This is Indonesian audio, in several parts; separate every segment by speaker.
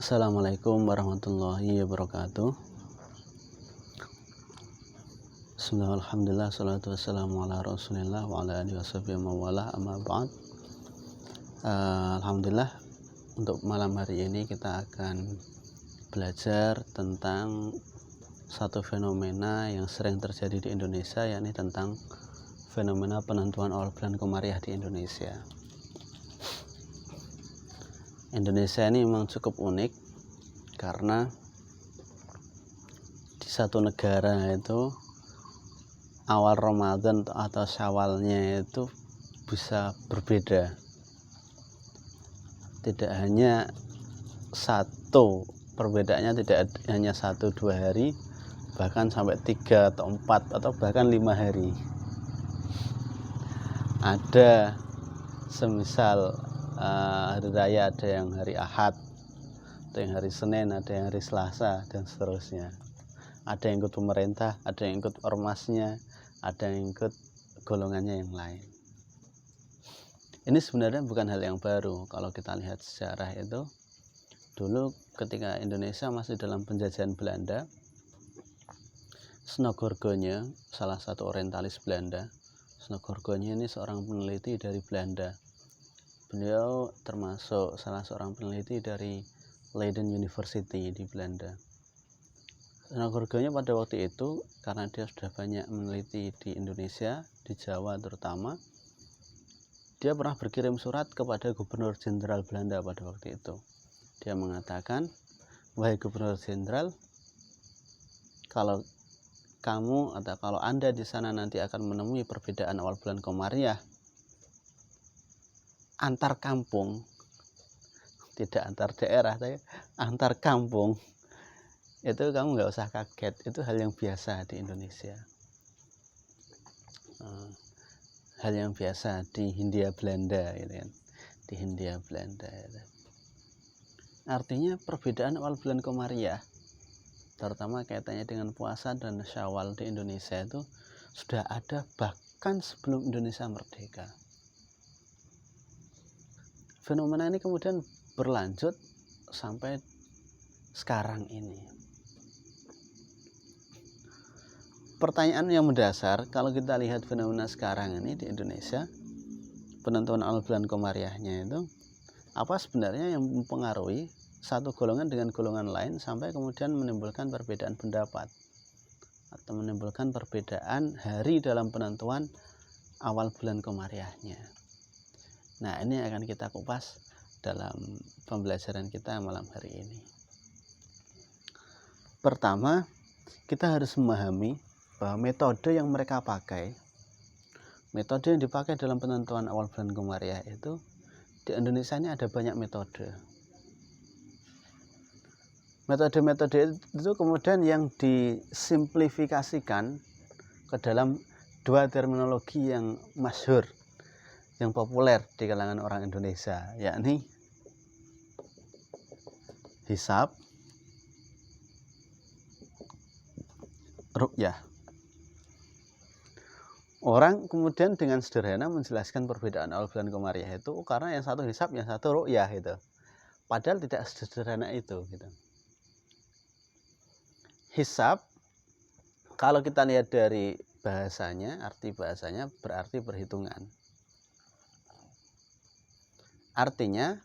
Speaker 1: Assalamualaikum warahmatullahi wabarakatuh. Bismillah, alhamdulillah, salatu wassalamu ala rasulillah wa ala alihi washabihi mawalah, amma ba'd. Alhamdulillah, untuk malam hari ini kita akan belajar tentang satu fenomena yang sering terjadi di Indonesia, yakni tentang fenomena penentuan awal bulan Komariah di Indonesia. Indonesia ini memang cukup unik karena di satu negara itu awal Ramadan atau Syawalnya itu bisa berbeda. Tidak hanya satu, perbedaannya tidak hanya 1-2 hari, bahkan sampai 3 atau 4 atau bahkan 5 hari. Ada semisal hari raya, ada yang hari Ahad, ada yang hari Senin, ada yang hari Selasa, dan seterusnya. Ada yang ikut pemerintah, ada yang ikut ormasnya, ada yang ikut golongannya yang lain. Ini sebenarnya bukan hal yang baru. Kalau kita lihat sejarah itu, dulu ketika Indonesia masih dalam penjajahan Belanda, Snogorgonje, salah satu orientalis Belanda, Snogorgonje ini seorang peneliti dari Belanda. Beliau termasuk salah seorang peneliti dari Leiden University di Belanda. Snogorgonje pada waktu itu, karena dia sudah banyak meneliti di Indonesia, di Jawa terutama, dia pernah berkirim surat kepada Gubernur Jenderal Belanda pada waktu itu. Dia mengatakan, "Wahai Gubernur Jenderal, kalau kamu atau kalau Anda di sana nanti akan menemui perbedaan awal bulan Komariah antar kampung, tidak antar daerah, tapi antar kampung, itu kamu nggak usah kaget, itu hal yang biasa di Indonesia, hal yang biasa di Hindia Belanda, gitu kan, di Hindia Belanda. Gitu. Artinya perbedaan awal bulan Komariah, terutama kaitannya dengan puasa dan Syawal di Indonesia itu sudah ada bahkan sebelum Indonesia merdeka. Fenomena ini kemudian berlanjut sampai sekarang ini. Pertanyaan yang mendasar, kalau kita lihat fenomena sekarang ini di Indonesia, penentuan awal bulan Komariahnya itu, apa sebenarnya yang mempengaruhi satu golongan dengan golongan lain sampai kemudian menimbulkan perbedaan pendapat atau menimbulkan perbedaan hari dalam penentuan awal bulan Komariahnya. Nah, ini akan kita kupas dalam pembelajaran kita malam hari ini. Pertama, kita harus memahami bahwa metode yang mereka pakai, metode yang dipakai dalam penentuan awal bulan Komariah itu, di Indonesia ini ada banyak metode. Metode-metode itu kemudian yang disimplifikasikan ke dalam dua terminologi yang masyhur, yang populer di kalangan orang Indonesia, yakni hisab, ru'yah. Orang kemudian dengan sederhana menjelaskan perbedaan awal bulan Komariah itu karena yang satu hisab, yang satu ru'yah itu. Padahal tidak sederhana itu, gitu. Hisab, kalau kita lihat dari bahasanya, arti bahasanya berarti perhitungan. Artinya,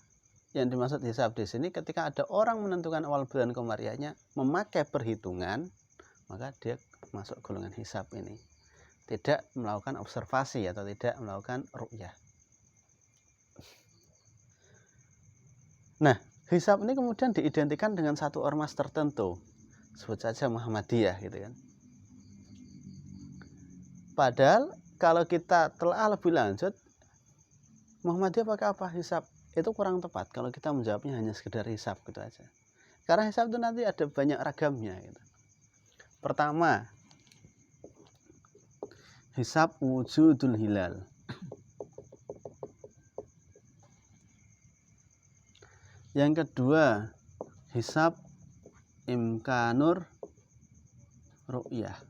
Speaker 1: yang dimaksud hisab di sini ketika ada orang menentukan awal bulan Komariahnya memakai perhitungan, maka dia masuk golongan hisab ini. Tidak melakukan observasi atau tidak melakukan ru'yah. Nah, hisab ini kemudian diidentikan dengan satu ormas tertentu, sebut saja Muhammadiyah, gitu kan. Padahal kalau kita telah lebih lanjut, Muhammadiyah pakai apa? Hisab. Itu kurang tepat kalau kita menjawabnya hanya sekedar hisab gitu aja. Karena hisab itu nanti ada banyak ragamnya, gitu. Pertama, hisab wujudul hilal. Yang kedua, hisab imkanur ru'yah.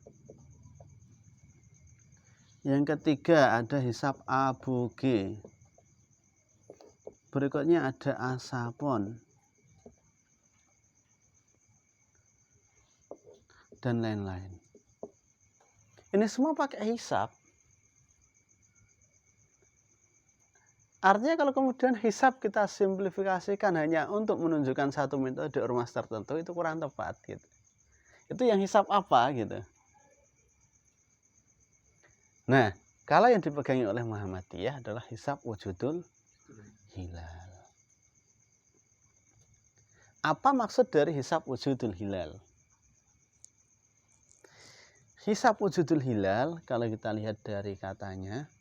Speaker 1: Yang ketiga ada hisab ABG. Berikutnya ada asapon. dan lain-lain. Ini semua pakai hisab. Artinya kalau kemudian hisab kita simplifikasikan hanya untuk menunjukkan satu metode ormas tertentu, itu kurang tepat gitu. Itu yang hisab apa gitu. Nah, kalau yang dipegangi oleh Muhammadiyah adalah hisab wujudul hilal. Apa maksud dari hisab wujudul hilal? Hisab wujudul hilal, kalau kita lihat dari katanya,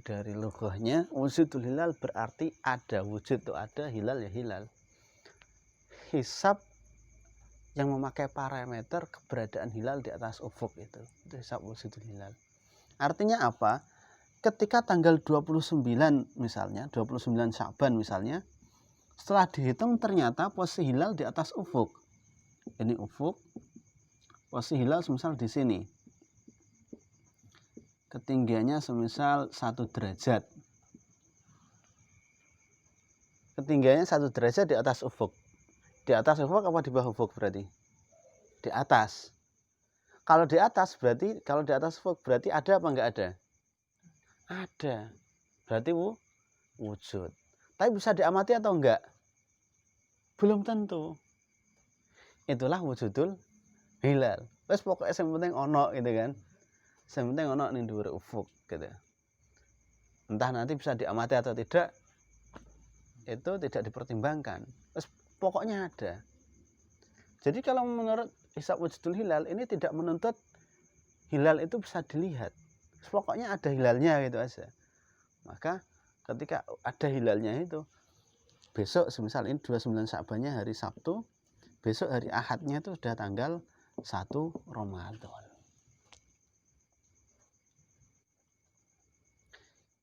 Speaker 1: dari lughahnya, wujudul hilal berarti ada, wujud itu ada, hilal ya hilal. Hisab yang memakai parameter keberadaan hilal di atas ufuk itu hisab wujudul hilal. Artinya apa? Ketika tanggal 29 misalnya, 29 Sya'ban misalnya, setelah dihitung ternyata posisi hilal di atas ufuk. Ini ufuk, posisi hilal semisal di sini. Ketinggiannya semisal 1 derajat. Ketinggiannya 1 derajat di atas ufuk. Di atas ufuk apa di bawah ufuk berarti? Di atas. Kalau di atas berarti, kalau di atas ufuk berarti ada apa enggak ada? Ada. Berarti wujud. Tapi bisa diamati atau enggak? Belum tentu. Itulah wujudul hilal. Terus pokoknya yang penting ono gitu kan. Yang penting ono ning dhuwur ufuk gitu. Entah nanti bisa diamati atau tidak, itu tidak dipertimbangkan. Terus pokoknya ada. Jadi kalau menurut hisab wujudul hilal ini tidak menuntut hilal itu bisa dilihat. Terus pokoknya ada hilalnya gitu aja. Maka ketika ada hilalnya itu, besok semisal ini 29 Sya'bannya hari Sabtu, besok hari Ahadnya itu sudah tanggal 1 Ramadan.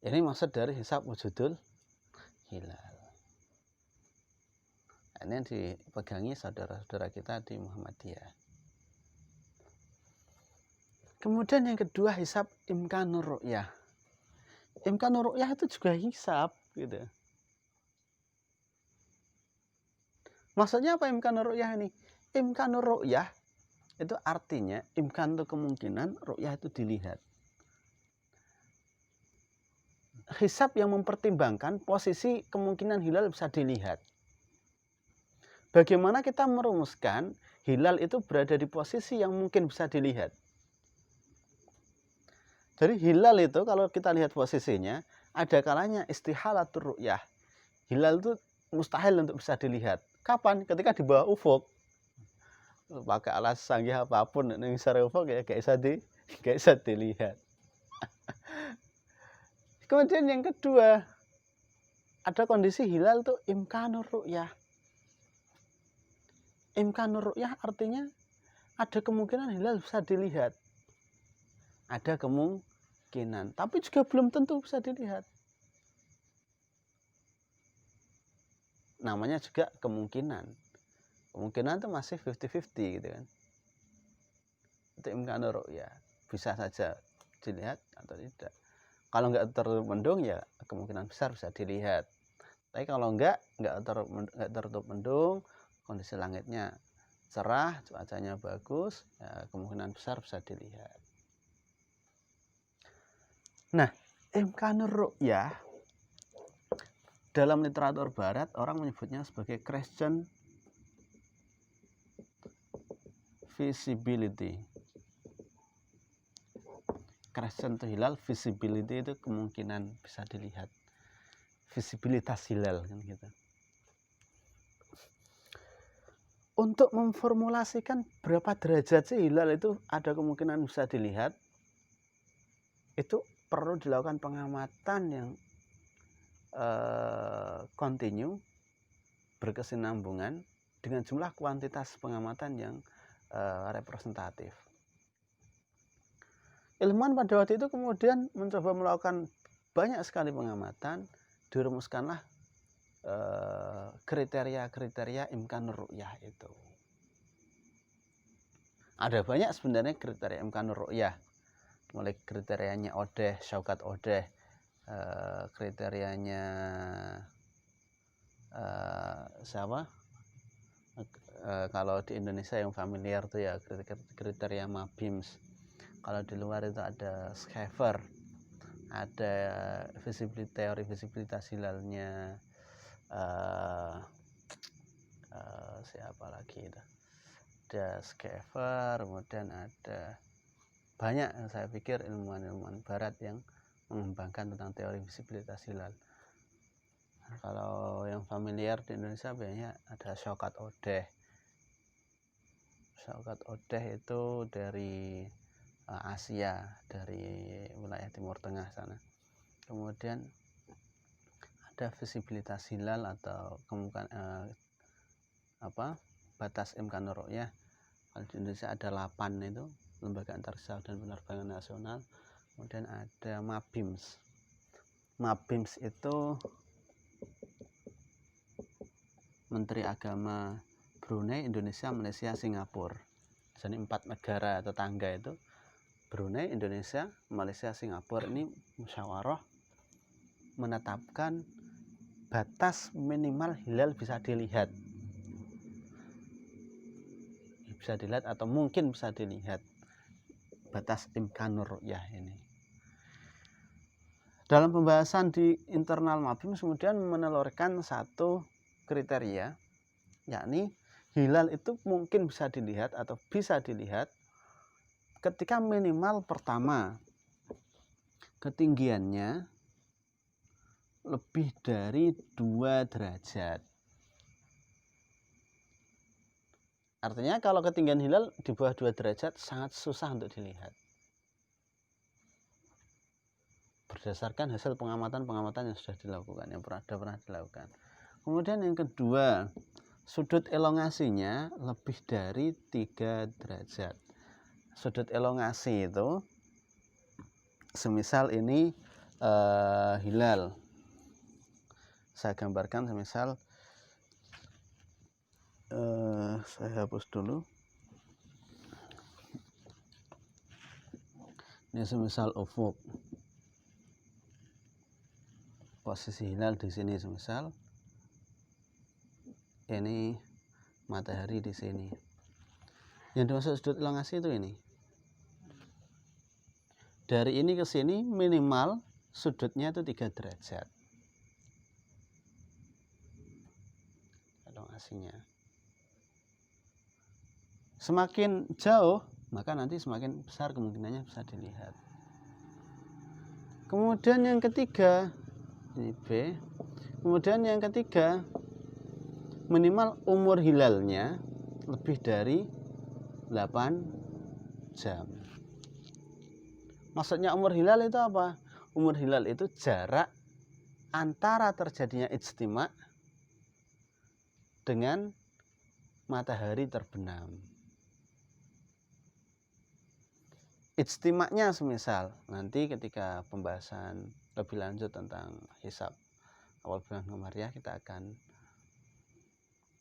Speaker 1: Ini maksud dari hisab wujudul hilal. Ini yang dipegangi saudara-saudara kita di Muhammadiyah. Kemudian yang kedua hisab imkanur ru'yah. Imkanur ru'yah itu juga hisab gitu. Maksudnya apa imkanur ru'yah ini? Imkanur ru'yah itu artinya imkan itu kemungkinan, ru'yah itu dilihat. Hisab yang mempertimbangkan posisi kemungkinan hilal bisa dilihat. Bagaimana kita merumuskan hilal itu berada di posisi yang mungkin bisa dilihat? Jadi hilal itu kalau kita lihat posisinya, ada kalanya istihalatur ru'yah. Hilal itu mustahil untuk bisa dilihat. Kapan? Ketika di bawah ufuk. Pakai alas canggih apapun ning sore ufuk ya gak bisa dilihat. Kemudian yang kedua, ada kondisi hilal itu imkanur ru'yah. Imkanur ru'yah artinya ada kemungkinan hilal bisa dilihat. Ada kemungkinan, tapi juga belum tentu bisa dilihat. Namanya juga kemungkinan. Kemungkinan itu masih 50-50 gitu kan. Itu imkanur ru'yah. Bisa saja dilihat atau tidak. Kalau enggak tertutup mendung ya kemungkinan besar bisa dilihat. Tapi kalau enggak tertutup mendung, kondisi langitnya cerah, cuacanya bagus, ya kemungkinan besar bisa dilihat. Nah, imkanur ru'yah dalam literatur barat orang menyebutnya sebagai Christian visibility. Crescent hilal, visibility itu kemungkinan bisa dilihat, visibilitas hilal kan gitu. Untuk memformulasikan berapa derajat sih hilal itu ada kemungkinan bisa dilihat, itu perlu dilakukan pengamatan yang kontinu, berkesinambungan dengan jumlah kuantitas pengamatan yang representatif. Ilmuwan pada waktu itu kemudian mencoba melakukan banyak sekali pengamatan, dirumuskanlah kriteria-kriteria imkanur ru'yah itu. Ada banyak sebenarnya kriteria imkanur ru'yah, mulai kriterianya Odeh, Syaukat Odeh, kriterianya siapa? kalau di Indonesia yang familiar tuh ya kriteria MABIMS. Kalau di luar itu ada Schaefer, ada teori visibilitas hilalnya, siapa lagi itu, ada Schaefer, kemudian ada banyak, saya pikir ilmuwan barat yang mengembangkan tentang teori visibilitas hilal. Nah, kalau yang familiar di Indonesia biasanya ada Syaukat Odeh. Syaukat Odeh itu dari Asia, dari wilayah Timur Tengah sana. Kemudian ada visibilitas hilal atau batas imkanur ru'yah. Kalau di Indonesia ada LAPAN, itu Lembaga Antariksa dan Penerbangan Nasional. Kemudian ada MABIMS. MABIMS itu Menteri Agama Brunei, Indonesia, Malaysia, Singapura. Jadi 4 negara tetangga itu, Brunei, Indonesia, Malaysia, Singapura, ini musyawarah menetapkan batas minimal hilal bisa dilihat. Bisa dilihat atau mungkin bisa dilihat, batas imkanur ru'yah ini. Dalam pembahasan di internal MABIMS kemudian menelurkan satu kriteria, yakni hilal itu mungkin bisa dilihat atau bisa dilihat ketika minimal pertama ketinggiannya lebih dari 2 derajat. Artinya kalau ketinggian hilal di bawah 2 derajat sangat susah untuk dilihat. Berdasarkan hasil pengamatan yang sudah dilakukan, yang pernah dilakukan. Kemudian yang kedua, sudut elongasinya lebih dari 3 derajat. Sudut elongasi itu, semisal ini hilal. Saya gambarkan semisal, saya hapus dulu. Ini semisal ufuk. Posisi hilal di sini semisal. Ini matahari di sini. Yang dimaksud sudut elongasi itu ini. Dari ini ke sini minimal sudutnya itu 3 derajat. Elongasinya. Semakin jauh, maka nanti semakin besar kemungkinannya bisa dilihat. Kemudian yang ketiga, ini B. Kemudian yang ketiga, minimal umur hilalnya lebih dari 8 jam. Maksudnya umur hilal itu apa? Umur hilal itu jarak antara terjadinya ijtima dengan matahari terbenam. Ijtimanya semisal nanti ketika pembahasan lebih lanjut tentang hisab awal bulan Qamariyah, kita akan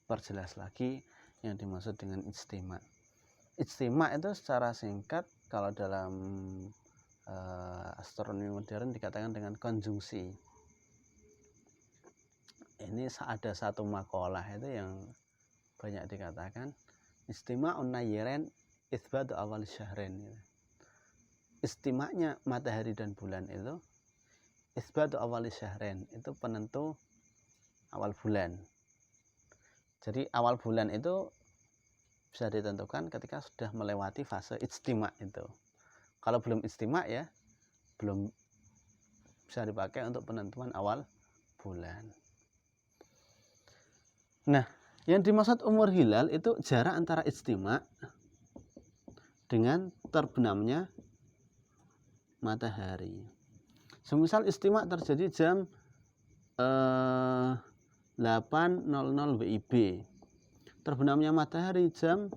Speaker 1: perjelas lagi yang dimaksud dengan ijtima. Ijtima itu secara singkat kalau dalam astronomi modern dikatakan dengan konjungsi. Ini ada satu makalah itu yang banyak dikatakan istima'un nayyiren itsbatu awal syahrin. Istimanya matahari dan bulan itu itsbatu awal syahrin, itu penentu awal bulan. Jadi awal bulan itu bisa ditentukan ketika sudah melewati fase ijtima itu. Kalau belum ijtima ya belum bisa dipakai untuk penentuan awal bulan. Nah, yang dimaksud umur hilal itu jarak antara ijtima dengan terbenamnya matahari. Semisal ijtima terjadi jam 8.00 WIB, terbenamnya matahari jam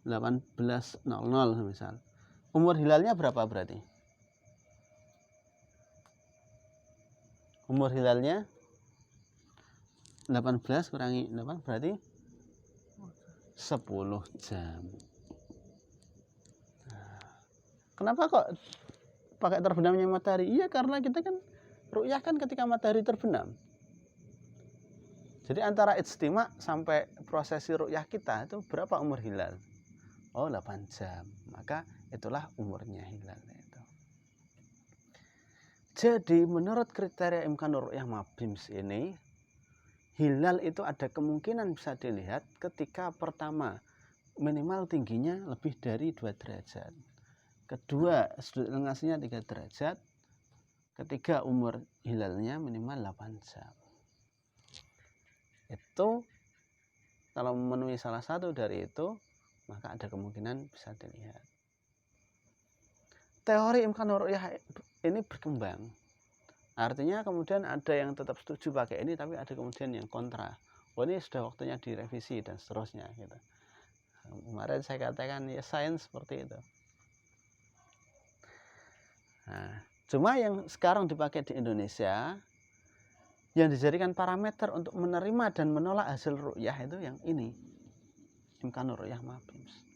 Speaker 1: 18.00 misal. Umur hilalnya berapa berarti? Umur hilalnya 18 kurangi 8 berarti 10 jam. Kenapa kok pakai terbenamnya matahari? Iya, karena kita kan ru'yah kan ketika matahari terbenam. Jadi antara ijtima sampai prosesi ru'yah kita itu berapa umur hilal? Oh, 8 jam. Maka itulah umurnya hilal itu. Jadi menurut kriteria imkanur ru'yah mabims ini, hilal itu ada kemungkinan bisa dilihat ketika pertama minimal tingginya lebih dari 2 derajat. Kedua, sudut elongasinya 3 derajat. Ketiga, umur hilalnya minimal 8 jam. Itu kalau memenuhi salah satu dari itu, maka ada kemungkinan bisa dilihat. Teori imkanur ru'yah ini berkembang. Artinya kemudian ada yang tetap setuju pakai ini, tapi ada kemudian yang kontra. Oh, ini sudah waktunya direvisi dan seterusnya gitu. Kemarin saya katakan ya sains seperti itu. Nah, cuma yang sekarang dipakai di Indonesia, yang dijadikan parameter untuk menerima dan menolak hasil ru'yah itu yang ini, imkanur ru'yah mabims.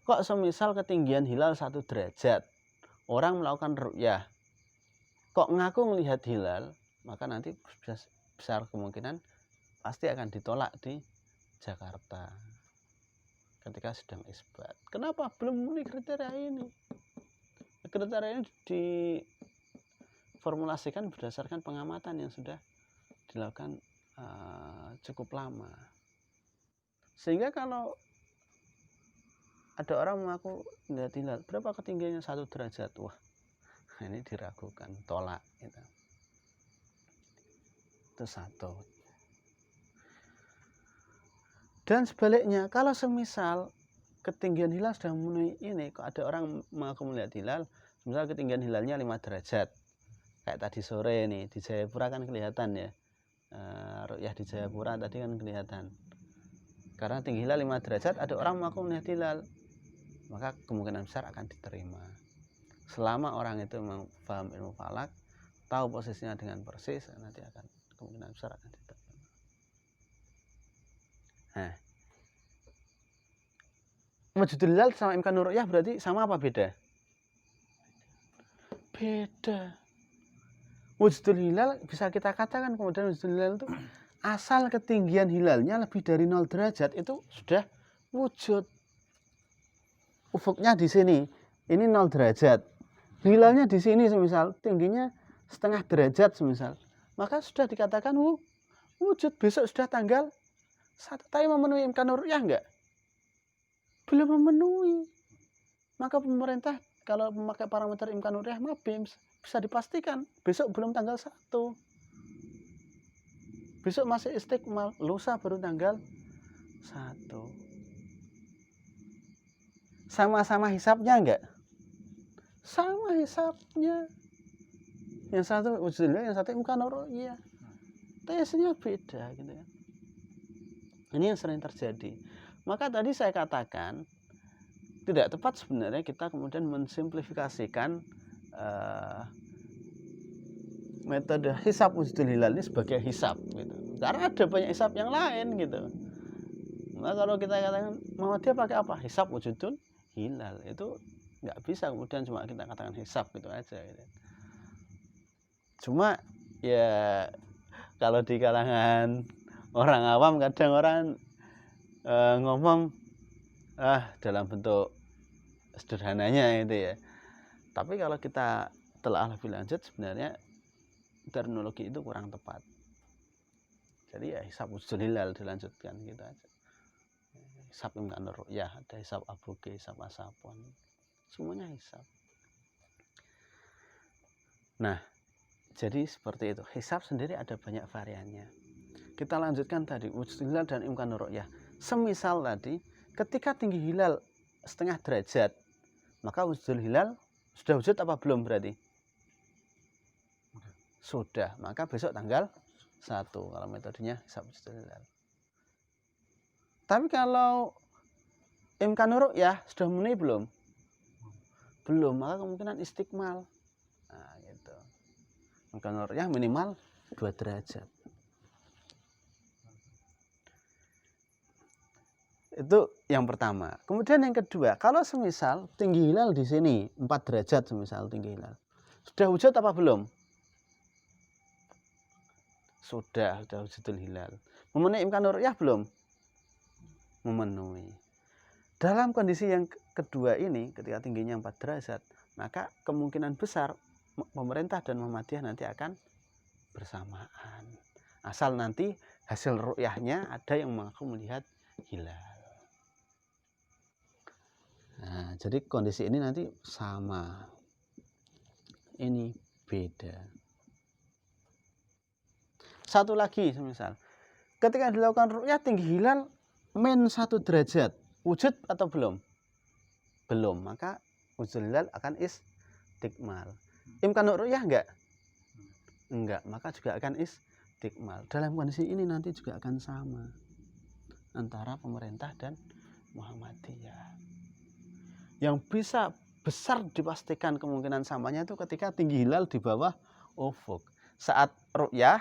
Speaker 1: Kok semisal ketinggian hilal 1 derajat, orang melakukan ru'yah, kok ngaku melihat hilal, maka nanti besar kemungkinan pasti akan ditolak di Jakarta ketika sedang isbat. Kenapa belum memenuhi kriteria ini? Kriteria ini diformulasikan berdasarkan pengamatan yang sudah dilakukan cukup lama. Sehingga kalau ada orang mengaku melihat hilal, berapa ketinggiannya 1 derajat? Wah, ini diragukan, tolak gitu. Itu satu. Dan sebaliknya, kalau semisal ketinggian hilal sudah memenuhi ini, kok ada orang mengaku melihat hilal, misal ketinggian hilalnya 5 derajat, kayak tadi sore nih di Jayapura kan kelihatan ya, ru'yah di Jayapura tadi kan kelihatan. Karena tinggi hilal 5 derajat, ada orang mengaku melihat hilal, maka kemungkinan besar akan diterima. Selama orang itu memang paham ilmu falak, tahu posisinya dengan persis, nanti akan kemungkinan besar akan diterima. Nah, wujudul hilal sama imkanur ru'yah berarti sama apa beda? Beda. Wujudul hilal bisa kita katakan kemudian wujudul hilal itu asal ketinggian hilalnya lebih dari 0 derajat itu sudah wujud. Ufuknya di sini, ini 0 derajat. Hilalnya di sini semisal tingginya setengah derajat semisal, maka sudah dikatakan wujud. Besok sudah tanggal 1. Tapi memenuhi imkanur ru'yah enggak? Belum memenuhi. Maka pemerintah kalau memakai parameter imkanur ru'yah mabims bisa dipastikan besok belum tanggal 1. Besok masih istiqmal, lusa baru tanggal 1. Sama-sama hisapnya enggak? Sama hisapnya. Yang satu wujudul hilal, yang satu imkanur ru'yah. Tesnya beda gitu kan. Ini yang sering terjadi. Maka tadi saya katakan tidak tepat sebenarnya kita kemudian mensimplifikasikan metode hisab wujudul hilal ini sebagai hisab gitu. Karena ada banyak hisab yang lain gitu. Nah, kalau kita katakan Muhammadiyah pakai apa? Hisab wujudul hilal. Itu nggak bisa kemudian cuma kita katakan hisab gitu aja gitu. Cuma ya kalau di kalangan orang awam kadang orang ngomong dalam bentuk sederhananya itu ya. Tapi kalau kita telah lebih lanjut sebenarnya terminologi itu kurang tepat. Jadi ya hisab wujudul hilal dilanjutkan gitu aja. Hisab imkanur ru'yah, ada hisab abuge, hisab asapon. Semuanya hisab. Nah, jadi seperti itu. Hisab sendiri ada banyak variannya. Kita lanjutkan tadi wujudul hilal dan imkanur ru'yah. Semisal tadi ketika tinggi hilal setengah derajat, maka wujudul hilal sudah wujud apa belum berarti? Sudah, maka besok tanggal 1 kalau metodenya hisab wujudul hilal. Tapi kalau imkanur ru'yah sudah memenuhi belum? Belum, maka kemungkinan istiqmal. Nah, gitu. Imkanur ru'yah minimal 2 derajat. Itu yang pertama. Kemudian yang kedua, kalau semisal tinggi hilal di sini 4 derajat semisal tinggi hilal. Sudah wujud apa belum? sudah wujudul hilal. Memenuhi imkanur ru'yah belum? Memenuhi. Dalam kondisi yang kedua ini, ketika tingginya 4 derajat, maka kemungkinan besar pemerintah dan Muhammadiyah nanti akan bersamaan. Asal nanti hasil ru'yahnya ada yang mengaku melihat hilal. Nah, jadi kondisi ini nanti sama. Ini beda. Satu lagi, misal, ketika dilakukan ru'yah tinggi hilal min 1 derajat, wujud atau belum? Belum, maka wujud hilal akan istikmal. Imkanur ru'yah enggak? Enggak, maka juga akan istikmal. Dalam kondisi ini nanti juga akan sama antara pemerintah dan Muhammadiyah. Yang bisa besar dipastikan kemungkinan samanya itu ketika tinggi hilal di bawah ufuk. Saat ru'yah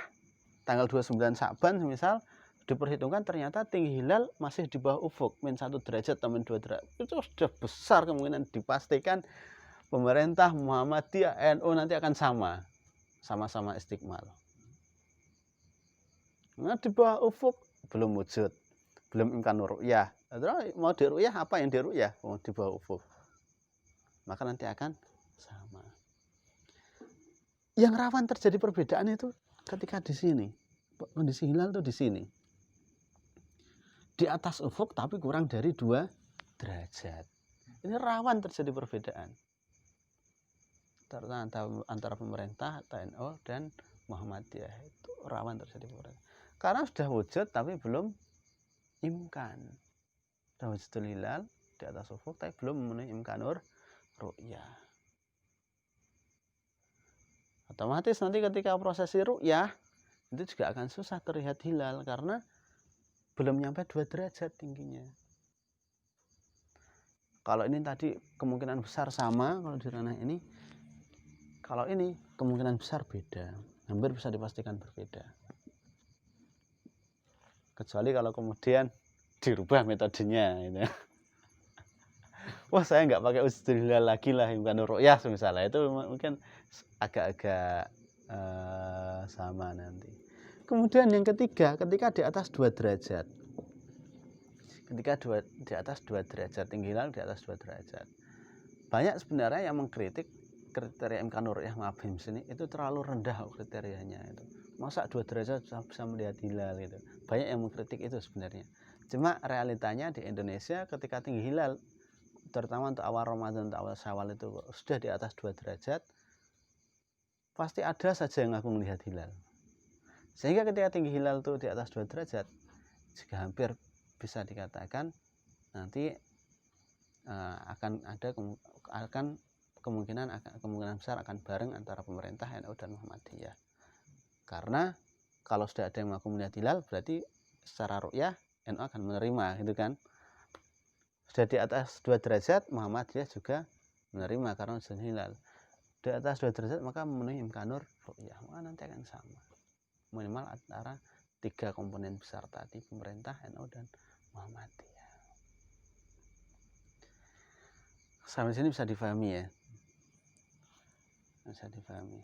Speaker 1: tanggal 29 Sa'ban misal diperhitungkan ternyata tinggi hilal masih di bawah ufuk min 1 derajat atau min 2 derajat. Itu sudah besar kemungkinan dipastikan pemerintah, Muhammadiyah, NU nanti akan sama-sama istikmal. Nah, di bawah ufuk belum wujud, belum imkanur ru'yah. Mau diru'yah apa yang diru'yah? Oh, di bawah ufuk. Maka nanti akan sama. Yang rawan terjadi perbedaan itu ketika di sini. Kondisi hilal itu di sini. Di atas ufuk tapi kurang dari 2 derajat. Ini rawan terjadi perbedaan antara pemerintah, TNO, dan Muhammadiyah. Itu rawan terjadi perbedaan. Karena sudah wujud tapi belum imkan. Sudah wujudul hilal di atas ufuk tapi belum memenuhi imkanur ru'yah. Otomatis nanti ketika prosesi ru'yah itu juga akan susah terlihat hilal karena belum nyampe 2 derajat tingginya. Kalau ini tadi kemungkinan besar sama kalau di ranah ini. Kalau ini kemungkinan besar beda. Hampir bisa dipastikan berbeda. Kecuali kalau kemudian dirubah metodenya gitu. Wah, saya nggak pakai wujudul hilal lagi lah imkanur ru'yah misalnya, itu mungkin agak-agak sama nanti. Kemudian yang ketiga, ketika di atas 2 derajat. Ketika di atas 2 derajat, tinggi hilal di atas 2 derajat. Banyak sebenarnya yang mengkritik kriteria imkanur ru'yah mabhim sini itu terlalu rendah kriterianya itu. Masa 2 derajat bisa melihat hilal gitu. Banyak yang mengkritik itu sebenarnya. Cuma realitanya di Indonesia ketika tinggi hilal, terutama untuk awal Ramadan, untuk awal Syawal itu sudah di atas 2 derajat, pasti ada saja yang ngaku melihat hilal. Sehingga ketika tinggi hilal itu di atas 2 derajat, juga hampir bisa dikatakan nanti akan ada kemungkinan besar akan bareng antara pemerintah, NU, dan Muhammadiyah. Karena kalau sudah ada yang mengaku melihat hilal, berarti secara ru'yah NU akan menerima, gitu kan? Sudah di atas 2 derajat, Muhammadiyah juga menerima karena sudah hilal. Di atas 2 derajat maka memenuhi imkanur ru'yah, maka nanti akan sama. Minimal antara 3 komponen besar tadi, pemerintah, NU, dan Muhammadiyah. Sampai sini bisa difahami ya? Bisa difahami.